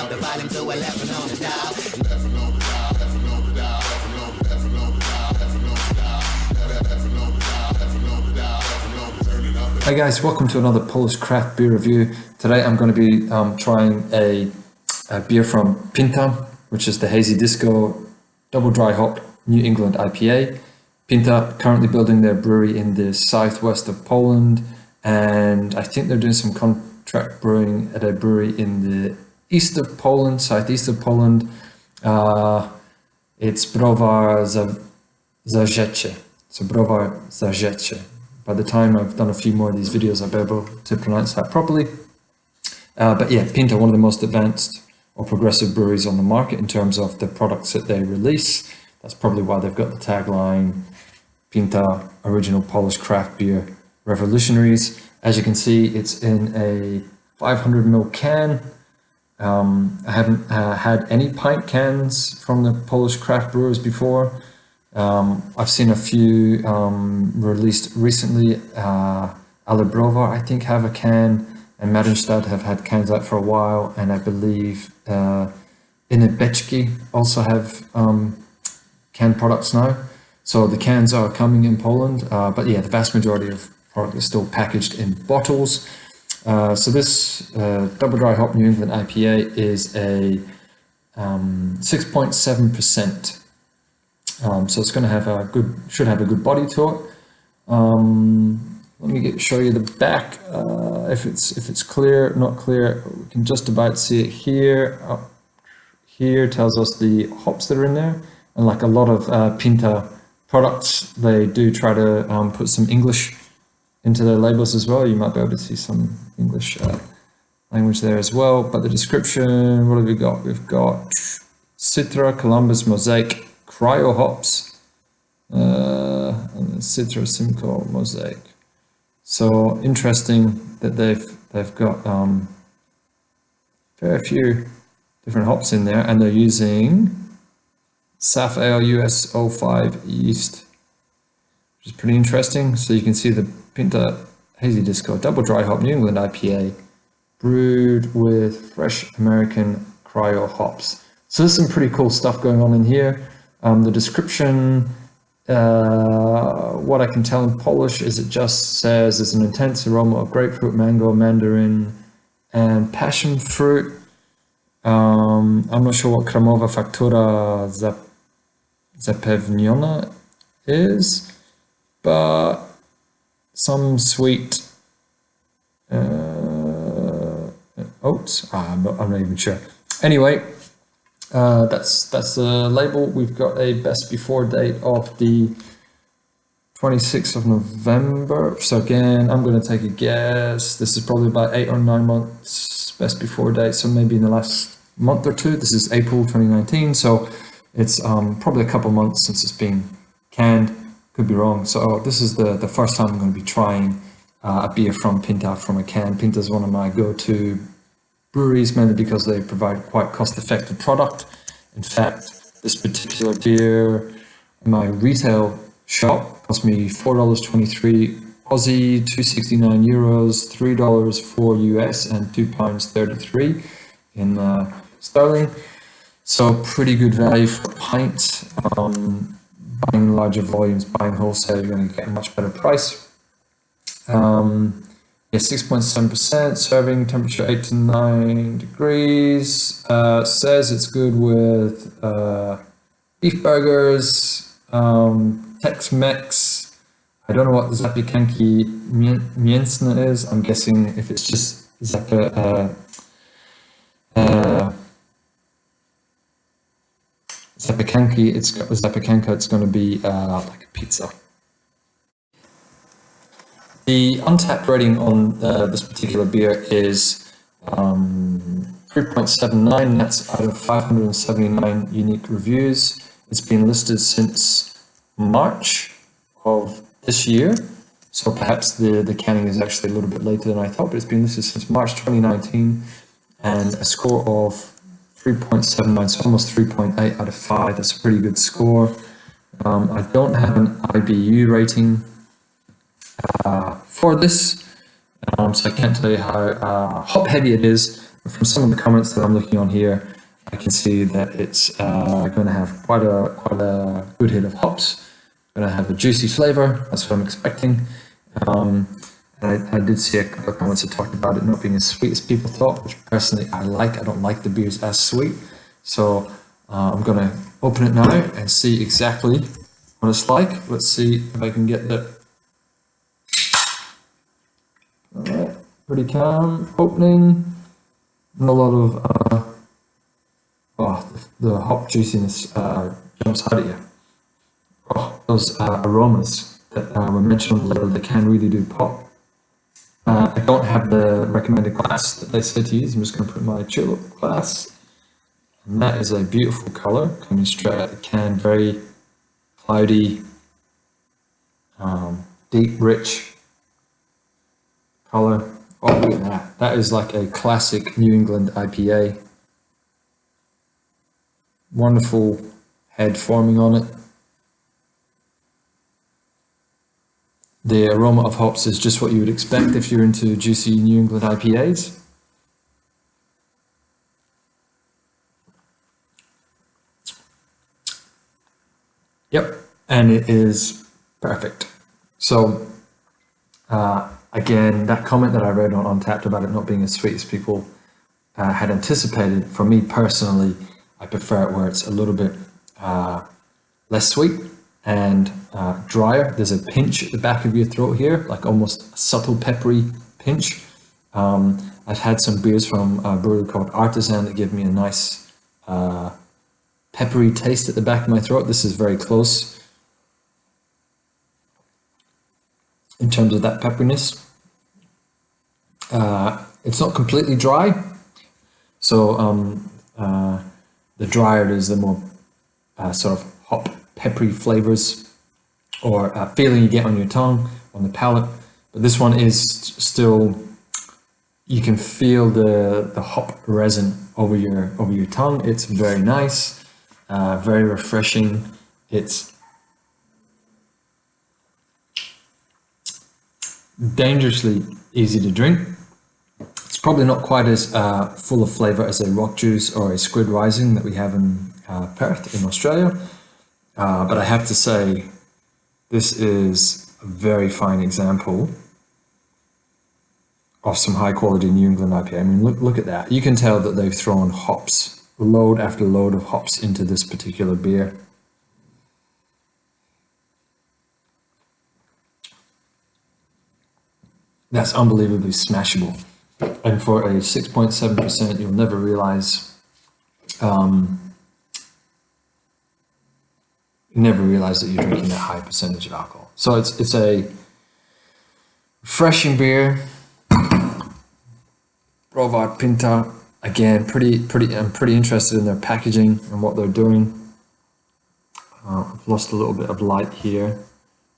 the volume to 11 on the dial. 11 on the dial, 11 on the dial, 11 on the dial, 11 on the dial, 11 on the dial, 11 on the dial, 11 on the dial, 11 on the turning up. Hi guys, welcome to another Polish craft beer review. Today I'm going to be trying a beer from Pinta, which is the Hazy Disco double dry hop New England IPA. Pinta currently building their brewery in the southwest of Poland, and I think they're doing some contract brewing at a brewery in the east of Poland, southeast of Poland. It's Browar Zarzecie. So Browar Zarzecie. By the time I've done a few more of these videos, I'll be able to pronounce that properly. But yeah, Pinta, one of the most advanced or progressive breweries on the market in terms of the products that they release. That's probably why they've got the tagline, Pinta, original Polish craft beer revolutionaries. As you can see, it's in a 500ml can. I haven't had any pint cans from the Polish craft brewers before. I've seen a few released recently. Browar, I think, have a can, and Madenstad have had cans out for a while, and I believe Inebeczki also have canned products now. So the cans are coming in Poland, but yeah, the vast majority of product is still packaged in bottles. So this double dry hop New England IPA is a 6.7%. So it's going to have should have a good body to it. Let me show you the back. If it's clear, not clear, we can just about see it here. Up here tells us the hops that are in there, and like a lot of Pinta products, they do try to put some English into their labels as well. You might be able to see some English language there as well. But the description, what have we got? We've got Citra, Columbus, Mosaic, Cryo hops, and Citra, Simcoe, Mosaic. So interesting that they've got fair few different hops in there, and they're using SAF Ale US 05 yeast, which is pretty interesting. So you can see the Pinta Hazy Disco double dry hop New England IPA brewed with fresh American cryo hops. So there's some pretty cool stuff going on in here. The description, what I can tell in Polish is it just says there's an intense aroma of grapefruit, mango, mandarin, and passion fruit. I'm not sure what kremowa faktura zapewniona is, but some sweet oats. I'm not even sure. Anyway, that's the label. We've got a best before date of the 26th of November. So again, I'm going to take a guess. This is probably about 8 or 9 months best before date. So maybe in the last month or two. This is April 2019. So it's probably a couple months since it's been canned. Could be wrong. So this is the first time I'm going to be trying a beer from Pinta from a can. Pinta is one of my go-to breweries, mainly because they provide quite cost-effective product. In fact, this particular beer in my retail shop cost me $4.23 Aussie, €2.69, $3 US, and £2.33 in sterling. So pretty good value for a pint. Buying larger volumes, buying wholesale, you're going to get a much better price. 6.7%, serving temperature 8 to 9 degrees. Says it's good with beef burgers, Tex-Mex. I don't know what zapiekanki mięsne is. I'm guessing if it's just zapiekanki, it's going to be like a pizza. The untapped rating on this particular beer is 3.79. That's out of 579 unique reviews. It's been listed since March of this year. So perhaps the canning is actually a little bit later than I thought, but it's been listed since March 2019, and a score of 3.79, so almost 3.8 out of 5. That's a pretty good score. I don't have an IBU rating for this, so I can't tell you how hop heavy it is from some of the comments that I'm looking on here, I can see that it's going to have quite a good hit of hops. Going to have a juicy flavor. That's what I'm expecting. And I did see a couple of comments that talked about it not being as sweet as people thought, which personally I like. I don't like the beers as sweet. So I'm going to open it now and see exactly what it's like. Let's see if I can get the... All right, pretty calm opening. Not a lot of... the hop juiciness jumps out at you. Oh, those aromas that were mentioned on the label, they can really do pop. I don't have the recommended glass that they say to use. I'm just going to put my tulip glass. And that is a beautiful color coming straight out of the can. Very cloudy, deep, rich color. Oh, look at that. That is like a classic New England IPA. Wonderful head forming on it. The aroma of hops is just what you would expect if you're into juicy New England IPAs. Yep, and it is perfect. So, again, that comment that I read on Untappd about it not being as sweet as people had anticipated, for me personally, I prefer it where it's a little bit less sweet and drier. There's a pinch at the back of your throat here, like almost a subtle peppery pinch. I've had some beers from a brewery called Artisan that give me a nice peppery taste at the back of my throat. This is very close in terms of that pepperiness. It's not completely dry, so the drier it is, the more sort of hop, peppery flavors or feeling you get on your tongue, on the palate. But this one is still, you can feel the hop resin over your tongue. It's very nice, very refreshing. It's dangerously easy to drink. It's probably not quite as full of flavor as a rock juice or a squid rising that we have in Perth in Australia. But I have to say, this is a very fine example of some high quality New England IPA. I mean, look at that. You can tell that they've thrown hops, load after load of hops into this particular beer. That's unbelievably smashable. And for a 6.7%, you'll never realize that you're drinking that high percentage of alcohol. So it's a refreshing beer. Brovat Pinta, again, I'm pretty interested in their packaging and what they're doing. I've lost a little bit of light here,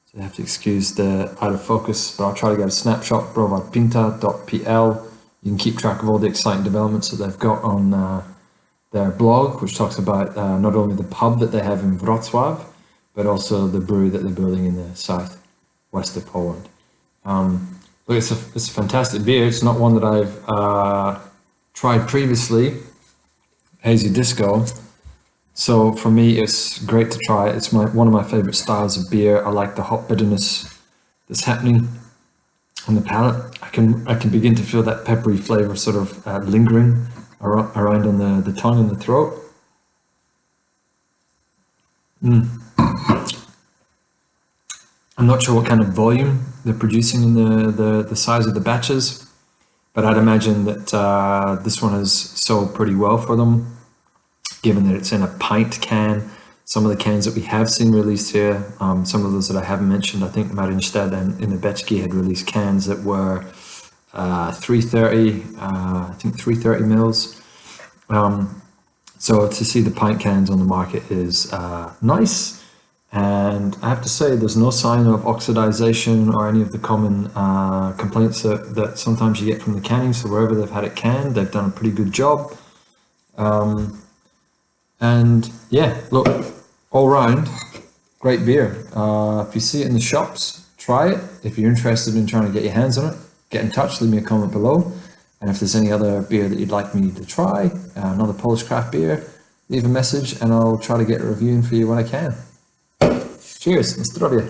so you have to excuse the out of focus, but I'll try to get a snapshot. Brovatpinta.pl. You can keep track of all the exciting developments that they've got on their blog, which talks about not only the pub that they have in Wrocław, but also the brewery that they're building in the southwest of Poland. Look, it's a fantastic beer. It's not one that I've tried previously, Hazy Disco. So for me, it's great to try. It's one of my favorite styles of beer. I like the hop bitterness that's happening on the palate. I can begin to feel that peppery flavor sort of lingering around on the tongue and the throat. I'm not sure what kind of volume they're producing in the size of the batches, but I'd imagine that this one has sold pretty well for them, given that it's in a pint can. Some of the cans that we have seen released here, some of those that I haven't mentioned, I think Marienstad and Inebetsky had released cans that were 330, I think 330 mils. So to see the pint cans on the market is nice. And I have to say, there's no sign of oxidization or any of the common complaints that sometimes you get from the canning. So wherever they've had it canned, they've done a pretty good job. And yeah, look, all round, great beer. If you see it in the shops, try it. If you're interested in trying to get your hands on it, get in touch, leave me a comment below. And if there's any other beer that you'd like me to try, another Polish craft beer, leave a message and I'll try to get a review in for you when I can. Cheers, na zdrowie.